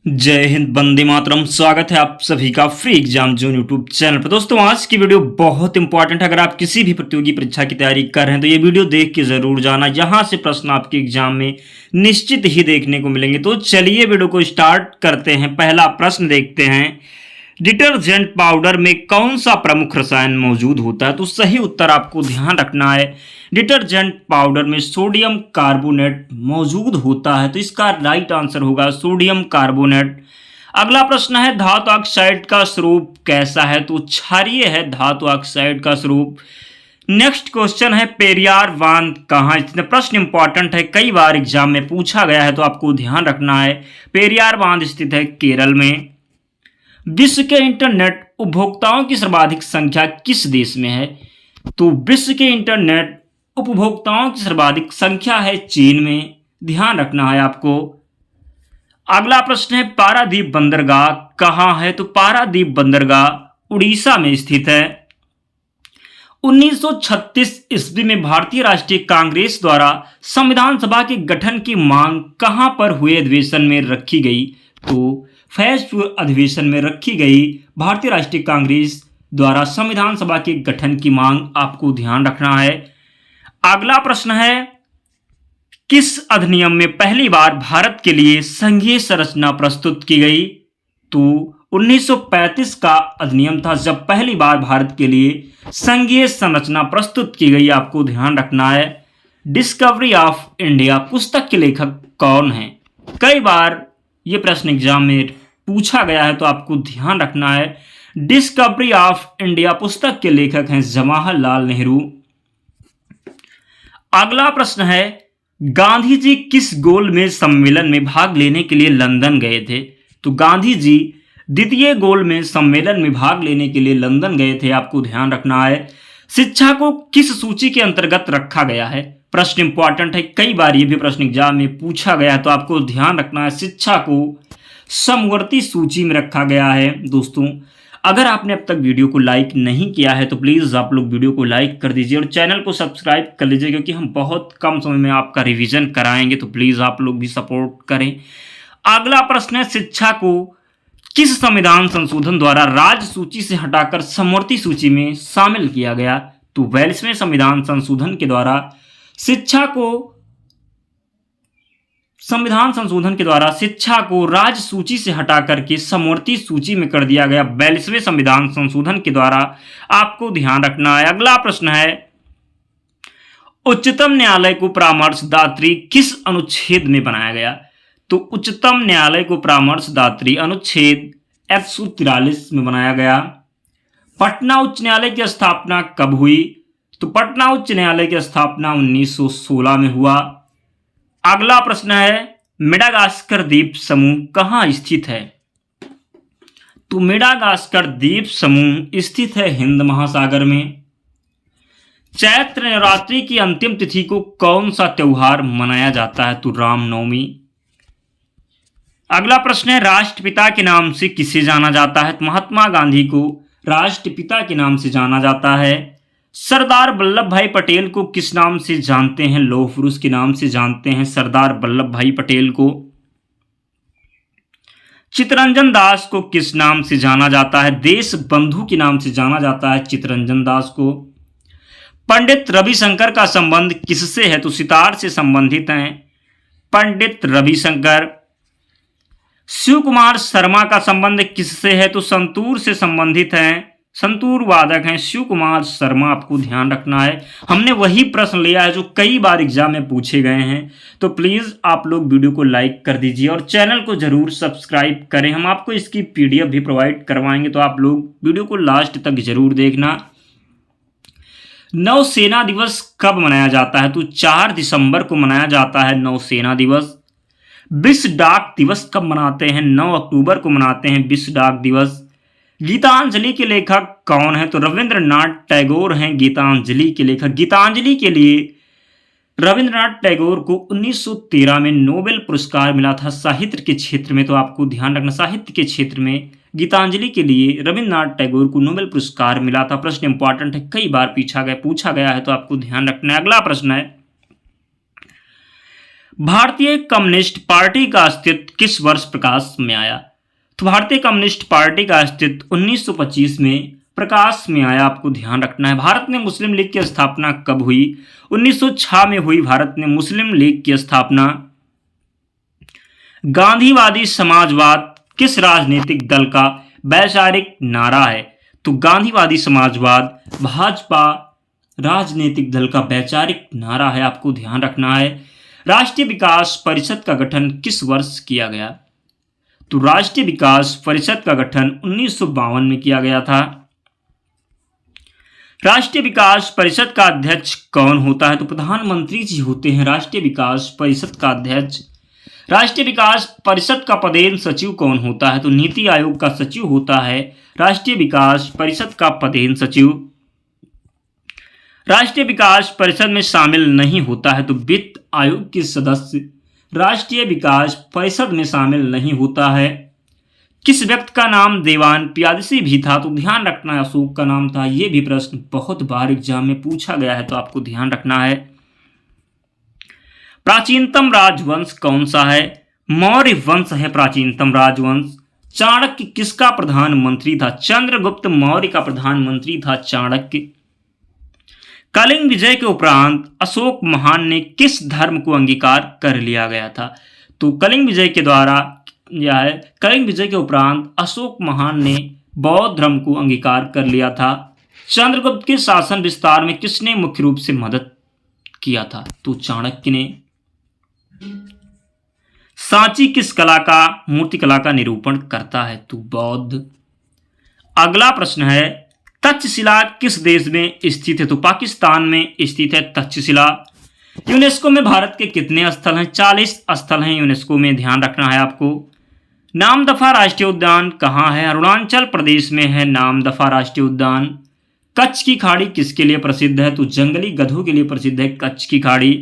जय हिंद, वंदे मातरम। स्वागत है आप सभी का free exam zone YouTube channel पर। दोस्तों, आज की वीडियो बहुत इंपॉर्टेंट है। अगर आप किसी भी प्रतियोगी परीक्षा की तैयारी कर रहे हैं तो ये वीडियो देख के जरूर जाना। यहाँ से प्रश्न आपके एग्जाम में निश्चित ही देखने को मिलेंगे। तो चलिए वीडियो को स्टार्ट करते हैं। पहला प्रश्न देखते हैं, डिटर्जेंट पाउडर में कौन सा प्रमुख रसायन मौजूद होता है? तो सही उत्तर आपको ध्यान रखना है, डिटर्जेंट पाउडर में सोडियम कार्बोनेट मौजूद होता है। तो इसका राइट आंसर होगा सोडियम कार्बोनेट। अगला प्रश्न है, धातु ऑक्साइड का स्वरूप कैसा है? तो क्षारीय है धातु ऑक्साइड का स्वरूप। नेक्स्ट क्वेश्चन है, पेरियार बांध कहाँ स्थित है? प्रश्न इंपॉर्टेंट है, कई बार एग्जाम में पूछा गया है, तो आपको ध्यान रखना है। पेरियार बांध स्थित है केरल में। विश्व के इंटरनेट उपभोक्ताओं की सर्वाधिक संख्या किस देश में है? तो विश्व के इंटरनेट उपभोक्ताओं की सर्वाधिक संख्या है चीन में। ध्यान रखना है आपको। अगला प्रश्न है, पारादीप बंदरगाह कहाँ है? तो पारादीप बंदरगाह उड़ीसा में स्थित है। 1936 ईस्वी में भारतीय राष्ट्रीय कांग्रेस द्वारा संविधान सभा के गठन की मांग कहां पर हुए अधिवेशन में रखी गई? तो फैजपुर अधिवेशन में रखी गई भारतीय राष्ट्रीय कांग्रेस द्वारा संविधान सभा के गठन की मांग, आपको ध्यान रखना है। अगला प्रश्न है, किस अधिनियम में पहली बार भारत के लिए संघीय संरचना प्रस्तुत की गई? तो 1935 का अधिनियम था जब पहली बार भारत के लिए संघीय संरचना प्रस्तुत की गई, आपको ध्यान रखना है। डिस्कवरी ऑफ इंडिया पुस्तक के लेखक कौन है? कई बार ये प्रश्न एग्जाम में पूछा गया है, तो आपको ध्यान रखना है। डिस्कवरी ऑफ इंडिया पुस्तक के लेखक हैं जवाहरलाल नेहरू। अगला प्रश्न है, गांधी जी किस गोल में सम्मेलन में भाग लेने के लिए लंदन गए थे? तो गांधी जी द्वितीय गोल में सम्मेलन में भाग लेने के लिए लंदन गए थे, आपको ध्यान रखना है। शिक्षा को किस सूची के अंतर्गत रखा गया है? प्रश्न इंपॉर्टेंट है, कई बार ये भी प्रश्न एग्जाम में पूछा गया है, तो आपको ध्यान रखना है। शिक्षा को समवर्ती सूची में रखा गया है। दोस्तों, अगर आपने अब तक वीडियो को लाइक नहीं किया है तो प्लीज़ आप लोग वीडियो को लाइक कर दीजिए और चैनल को सब्सक्राइब कर लीजिए, क्योंकि हम बहुत कम समय में आपका रिवीजन कराएंगे, तो प्लीज़ आप लोग भी सपोर्ट करें। अगला प्रश्न है, शिक्षा को किस संविधान संशोधन द्वारा राज्य सूची से हटाकर समवर्ती सूची में शामिल किया गया? तो 42वें संविधान संशोधन के द्वारा शिक्षा को राज्य सूची से हटाकर के समवर्ती सूची में कर दिया गया 42वें संविधान संशोधन के द्वारा, आपको ध्यान रखना है। अगला प्रश्न है, उच्चतम न्यायालय को परामर्शदात्री किस अनुच्छेद में बनाया गया? तो उच्चतम न्यायालय को परामर्शदात्री अनुच्छेद 143 में बनाया गया। पटना उच्च न्यायालय की स्थापना कब हुई? तो पटना उच्च न्यायालय की स्थापना 1916 में हुआ। अगला प्रश्न है, मेडागास्कर द्वीप समूह कहाँ स्थित है? तो मेडागास्कर द्वीप समूह स्थित है हिंद महासागर में। चैत्र नवरात्रि की अंतिम तिथि को कौन सा त्योहार मनाया जाता है? तो रामनवमी। अगला प्रश्न है, राष्ट्रपिता के नाम से किसे जाना जाता है? तो महात्मा गांधी को राष्ट्रपिता के नाम से जाना जाता है। सरदार वल्लभ भाई पटेल को किस नाम से जानते हैं? लौह पुरुष के नाम से जानते हैं सरदार वल्लभ भाई पटेल को। चित्तरंजन दास को किस नाम से जाना जाता है? देश बंधु के नाम से जाना जाता है चित्तरंजन दास को। पंडित रविशंकर का संबंध किससे है? तो सितार से संबंधित हैं पंडित रविशंकर। शिव कुमार शर्मा का संबंध किससे है? तो संतूर से संबंधित हैं, संतूर वादक हैं शिव कुमार शर्मा, आपको ध्यान रखना है। हमने वही प्रश्न लिया है जो कई बार एग्जाम में पूछे गए हैं, तो प्लीज़ आप लोग वीडियो को लाइक कर दीजिए और चैनल को जरूर सब्सक्राइब करें। हम आपको इसकी पीडीएफ भी प्रोवाइड करवाएंगे, तो आप लोग वीडियो को लास्ट तक जरूर देखना। नौसेना दिवस कब मनाया जाता है? तो 4 दिसंबर को मनाया जाता है नौसेना दिवस। विश्व डाक दिवस कब मनाते हैं? 9 अक्टूबर को मनाते हैं विश्व डाक दिवस। गीतांजलि के लेखक कौन है? तो रविंद्रनाथ टैगोर हैं गीतांजलि के लेखक। गीतांजलि के लिए रविंद्रनाथ टैगोर को 1913 में नोबेल पुरस्कार मिला था साहित्य के क्षेत्र में, तो आपको ध्यान रखना, साहित्य के क्षेत्र में गीतांजलि के लिए रविंद्रनाथ टैगोर को नोबेल पुरस्कार मिला था। प्रश्न इंपॉर्टेंट है, कई बार पूछा गया है, तो आपको ध्यान रखना है। अगला प्रश्न है, भारतीय कम्युनिस्ट पार्टी का अस्तित्व किस वर्ष प्रकाश में आया? तो भारतीय कम्युनिस्ट पार्टी का अस्तित्व 1925 में प्रकाश में आया, आपको ध्यान रखना है। भारत में मुस्लिम लीग की स्थापना कब हुई? 1906 में हुई भारत में मुस्लिम लीग की स्थापना। गांधीवादी समाजवाद किस राजनीतिक दल का वैचारिक नारा है? तो गांधीवादी समाजवाद भाजपा राजनीतिक दल का वैचारिक नारा है, आपको ध्यान रखना है। राष्ट्रीय विकास परिषद का गठन किस वर्ष किया गया? तो राष्ट्रीय विकास परिषद का गठन 1952 में किया गया था। राष्ट्रीय विकास परिषद का अध्यक्ष कौन होता है? तो प्रधानमंत्री जी होते हैं राष्ट्रीय विकास परिषद का अध्यक्ष। राष्ट्रीय विकास परिषद का पदेन सचिव कौन होता है? तो नीति आयोग का सचिव होता है राष्ट्रीय विकास परिषद का पदेन सचिव। राष्ट्रीय विकास परिषद में शामिल नहीं होता है तो वित्त आयोग के सदस्य राष्ट्रीय विकास परिषद में शामिल नहीं होता है। किस व्यक्ति का नाम देवान प्यादसी भी था? तो ध्यान रखना है अशोक का नाम था। ये भी प्रश्न बहुत बार एग्जाम में पूछा गया है, तो आपको ध्यान रखना है। प्राचीनतम राजवंश कौन सा है? मौर्य वंश है प्राचीनतम राजवंश। चाणक्य किसका प्रधानमंत्री था? चंद्रगुप्त मौर्य का प्रधानमंत्री था चाणक्य। कलिंग विजय के उपरांत अशोक महान ने किस धर्म को अंगीकार कर लिया गया था? तो कलिंग विजय के द्वारा यह है, कलिंग विजय के उपरांत अशोक महान ने बौद्ध धर्म को अंगीकार कर लिया था। चंद्रगुप्त के शासन विस्तार में किसने मुख्य रूप से मदद किया था? तो चाणक्य ने। सांची किस कला का मूर्तिकला का निरूपण करता है? तो बौद्ध। अगला प्रश्न है, तक्षशिला किस देश में स्थित है? तो पाकिस्तान में स्थित है तक्षशिला। यूनेस्को में भारत के कितने स्थल हैं? 40 स्थल हैं यूनेस्को में, ध्यान रखना है आपको। नामदफा राष्ट्रीय उद्यान कहाँ है? अरुणाचल प्रदेश में है नामदफा राष्ट्रीय उद्यान। कच्छ की खाड़ी किसके लिए प्रसिद्ध है? तो जंगली गधों के लिए प्रसिद्ध है कच्छ की खाड़ी।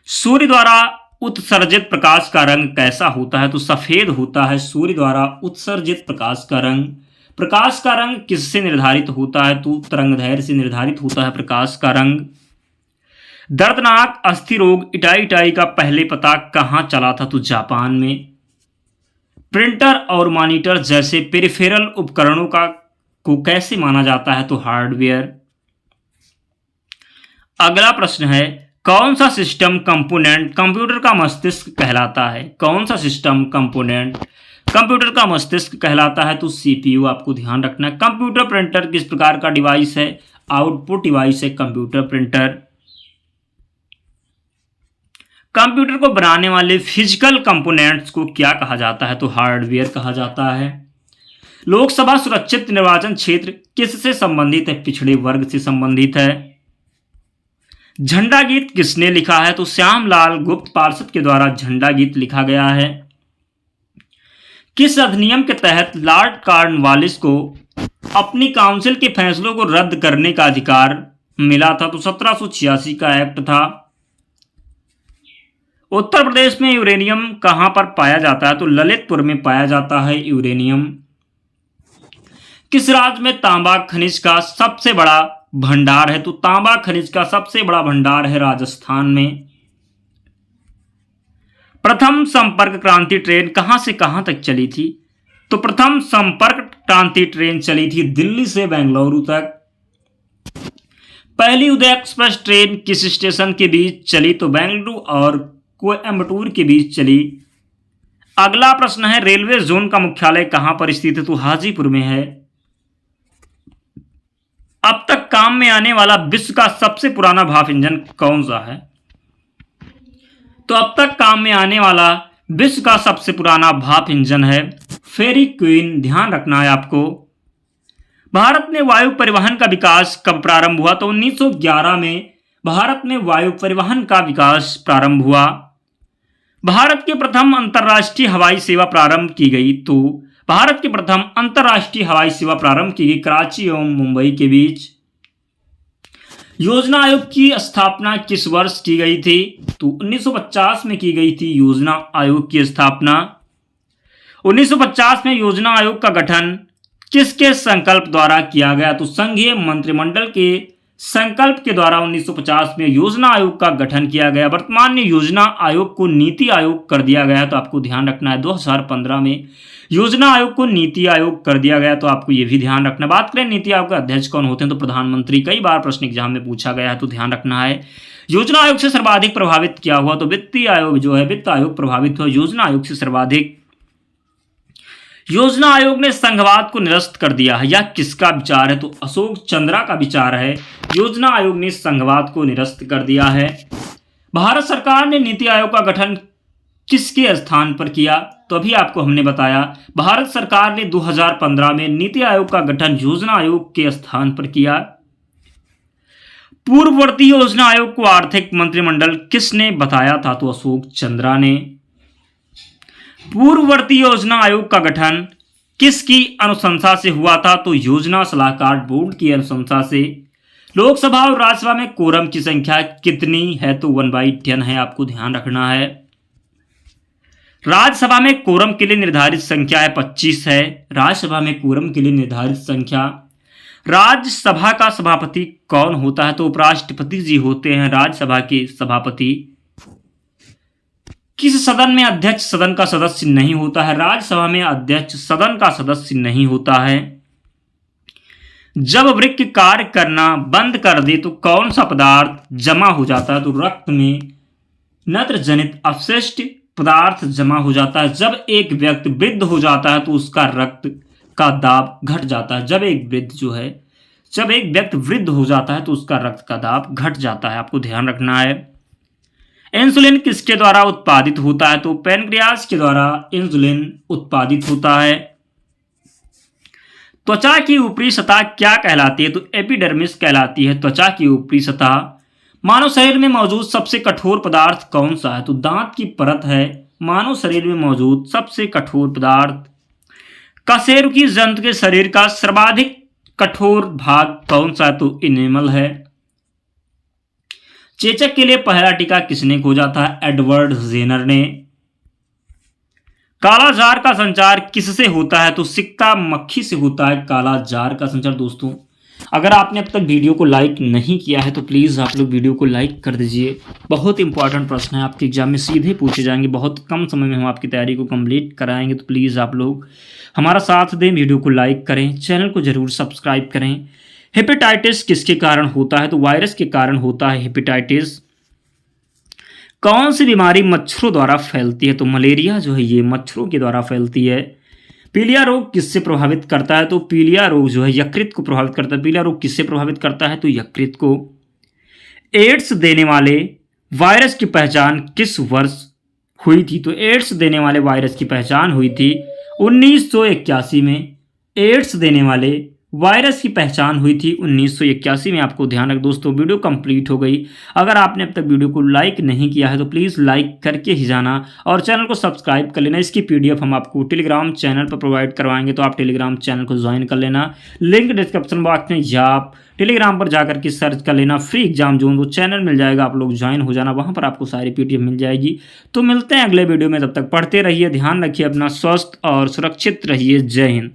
सूर्य द्वारा उत्सर्जित प्रकाश का रंग कैसा होता है? तो सफेद होता है सूर्य द्वारा उत्सर्जित प्रकाश का रंग। प्रकाश का रंग किससे निर्धारित होता है? तो तरंगदैर्घ्य से निर्धारित होता है प्रकाश का रंग। दर्दनाक अस्थि रोग इटाई का पहले पता कहाँ चला था? तो जापान में। प्रिंटर और मॉनिटर जैसे पेरिफेरल उपकरणों को कैसे माना जाता है? तो हार्डवेयर। अगला प्रश्न है, कौन सा सिस्टम कंपोनेंट कंप्यूटर का मस्तिष्क कहलाता है? कौन सा सिस्टम कंपोनेंट कंप्यूटर का मस्तिष्क कहलाता है? तो सीपीयू, आपको ध्यान रखना है। कंप्यूटर प्रिंटर किस प्रकार का डिवाइस है? आउटपुट डिवाइस है कंप्यूटर प्रिंटर। कंप्यूटर को बनाने वाले फिजिकल कंपोनेंट्स को क्या कहा जाता है? तो हार्डवेयर कहा जाता है। लोकसभा सुरक्षित निर्वाचन क्षेत्र किससे संबंधित है? पिछड़े वर्ग से संबंधित है। झंडा गीत किसने लिखा है? तो श्यामलाल गुप्त पार्षद के द्वारा झंडा गीत लिखा गया है। किस अधिनियम के तहत लॉर्ड कॉर्नवालिस को अपनी काउंसिल के फैसलों को रद्द करने का अधिकार मिला था? तो 1786 का एक्ट था। उत्तर प्रदेश में यूरेनियम कहां पर पाया जाता है? तो ललितपुर में पाया जाता है यूरेनियम। किस राज्य में तांबा खनिज का सबसे बड़ा भंडार है? तो तांबा खनिज का सबसे बड़ा भंडार है राजस्थान में। प्रथम संपर्क क्रांति ट्रेन कहां से कहां तक चली थी? तो प्रथम संपर्क क्रांति ट्रेन चली थी दिल्ली से बेंगलुरु तक। पहली उदय एक्सप्रेस ट्रेन किस स्टेशन के बीच चली? तो बेंगलुरु और कोयम्बटूर के बीच चली। अगला प्रश्न है, रेलवे जोन का मुख्यालय कहां पर स्थित है? तो हाजीपुर में है। अब तक काम में आने वाला विश्व का सबसे पुराना भाप इंजन कौन सा है? तो अब तक काम में आने वाला विश्व का सबसे पुराना भाप इंजन है फेरी क्वीन, ध्यान रखना है आपको। भारत में वायु परिवहन का विकास कब प्रारंभ हुआ? तो 1911 में भारत में वायु परिवहन का विकास प्रारंभ हुआ। भारत के प्रथम अंतर्राष्ट्रीय हवाई सेवा प्रारंभ की गई। तो भारत की प्रथम अंतर्राष्ट्रीय हवाई सेवा प्रारंभ की गई कराची एवं मुंबई के बीच। योजना आयोग की स्थापना किस वर्ष की गई थी? तो 1950 में की गई थी योजना आयोग की स्थापना। 1950 में योजना आयोग का गठन किसके संकल्प द्वारा किया गया? तो संघीय मंत्रिमंडल के संकल्प के द्वारा 1950 में योजना आयोग का गठन किया गया। वर्तमान में योजना आयोग को नीति आयोग कर दिया गया, तो आपको ध्यान रखना है 2015 में योजना आयोग को नीति आयोग कर दिया गया, तो आपको ये भी ध्यान रखना। बात करें नीति आयोग के अध्यक्ष कौन होते हैं, तो प्रधानमंत्री। कई बार प्रश्न एग्जाम में पूछा गया है, तो ध्यान रखना है। योजना आयोग से सर्वाधिक प्रभावित क्या हुआ, तो वित्तीय आयोग जो है, वित्त आयोग प्रभावित हुआ योजना आयोग से सर्वाधिक। योजना आयोग ने संघवाद को निरस्त कर दिया है, यह किसका विचार है, तो अशोक चंद्रा का विचार है। योजना आयोग ने संघवाद को निरस्त कर दिया है। भारत सरकार ने नीति आयोग का गठन किसके स्थान पर किया, तो अभी आपको हमने बताया भारत सरकार ने 2015 में नीति आयोग का गठन योजना आयोग के स्थान पर किया। पूर्ववर्ती योजना आयोग को आर्थिक मंत्रिमंडल किसने बताया था, तो अशोक चंद्रा ने। पूर्ववर्ती योजना आयोग का गठन किसकी अनुशंसा से हुआ था, तो योजना सलाहकार बोर्ड की अनुशंसा से। लोकसभा और राज्यसभा में कोरम की संख्या कितनी है, तो 1/10 है, आपको ध्यान रखना है। राज्यसभा में कोरम के लिए निर्धारित संख्या है 25 है। राज्यसभा में कोरम के लिए निर्धारित संख्या। राज्यसभा का सभापति कौन होता है, तो उपराष्ट्रपति जी होते हैं राज्यसभा के सभापति। किस सदन में अध्यक्ष सदन का सदस्य नहीं होता है, राज्यसभा में अध्यक्ष सदन का सदस्य नहीं होता है। जब वृक्क कार्य करना बंद कर दे तो कौन सा पदार्थ जमा हो जाता है, तो रक्त में नत्र जनित अपशिष्ट पदार्थ जमा हो जाता है। जब एक व्यक्ति वृद्ध हो जाता है तो उसका रक्त का दाब घट जाता है। जब एक व्यक्ति वृद्ध हो जाता है तो उसका रक्त का दाब घट जाता है, आपको ध्यान रखना है। इंसुलिन किसके द्वारा उत्पादित होता है, तो पैनक्रियाज के द्वारा इंसुलिन उत्पादित होता है। त्वचा की ऊपरी सतह क्या कहलाती है, तो एपिडर्मिस कहलाती है त्वचा की ऊपरी सतह। मानव शरीर में मौजूद सबसे कठोर पदार्थ कौन सा है, तो दांत की परत है मानव शरीर में मौजूद सबसे कठोर पदार्थ। कशेरुकी जंतु के शरीर का सर्वाधिक कठोर भाग कौन सा, तो इनेमल है। चेचक के लिए पहला टीका किसने खोजा था, एडवर्ड जेनर ने। कालाजार का संचार किससे होता है, तो सिक्का मक्खी से होता है कालाजार का संचार। दोस्तों अगर आपने अब तक वीडियो को लाइक नहीं किया है तो प्लीज़ आप लोग वीडियो को लाइक कर दीजिए। बहुत इंपॉर्टेंट प्रश्न है, आपके एग्जाम में सीधे पूछे जाएंगे। बहुत कम समय में हम आपकी तैयारी को कंप्लीट कराएंगे, तो प्लीज़ आप लोग हमारा साथ दें, वीडियो को लाइक करें, चैनल को जरूर सब्सक्राइब करें। हेपेटाइटिस किसके कारण होता है, तो वायरस के कारण होता है हेपेटाइटिस। कौन सी बीमारी मच्छरों द्वारा फैलती है, तो मलेरिया जो है ये मच्छरों के द्वारा फैलती है। पीलिया रोग किससे प्रभावित करता है, तो पीलिया रोग जो है यकृत को प्रभावित करता है। पीलिया रोग किससे प्रभावित करता है, तो यकृत को। एड्स देने वाले वायरस की पहचान किस वर्ष हुई थी, तो एड्स देने वाले वायरस की पहचान हुई थी 1981 में। एड्स देने वाले वायरस की पहचान हुई थी 1981 में, आपको ध्यान रख। दोस्तों वीडियो कंप्लीट हो गई। अगर आपने अब तक वीडियो को लाइक नहीं किया है तो प्लीज़ लाइक करके ही जाना और चैनल को सब्सक्राइब कर लेना। इसकी पीडीएफ हम आपको टेलीग्राम चैनल पर प्रोवाइड करवाएंगे, तो आप टेलीग्राम चैनल को ज्वाइन कर लेना। लिंक डिस्क्रिप्शन बॉक्स में, या आप टेलीग्राम पर जाकर के सर्च कर लेना फ्री एग्जाम जोन, वो चैनल मिल जाएगा, आप लोग ज्वाइन हो जाना, वहाँ पर आपको सारी पीडीएफ मिल जाएगी। तो मिलते हैं अगले वीडियो में, तब तक पढ़ते रहिए, ध्यान रखिए अपना, स्वस्थ और सुरक्षित रहिए। जय हिंद।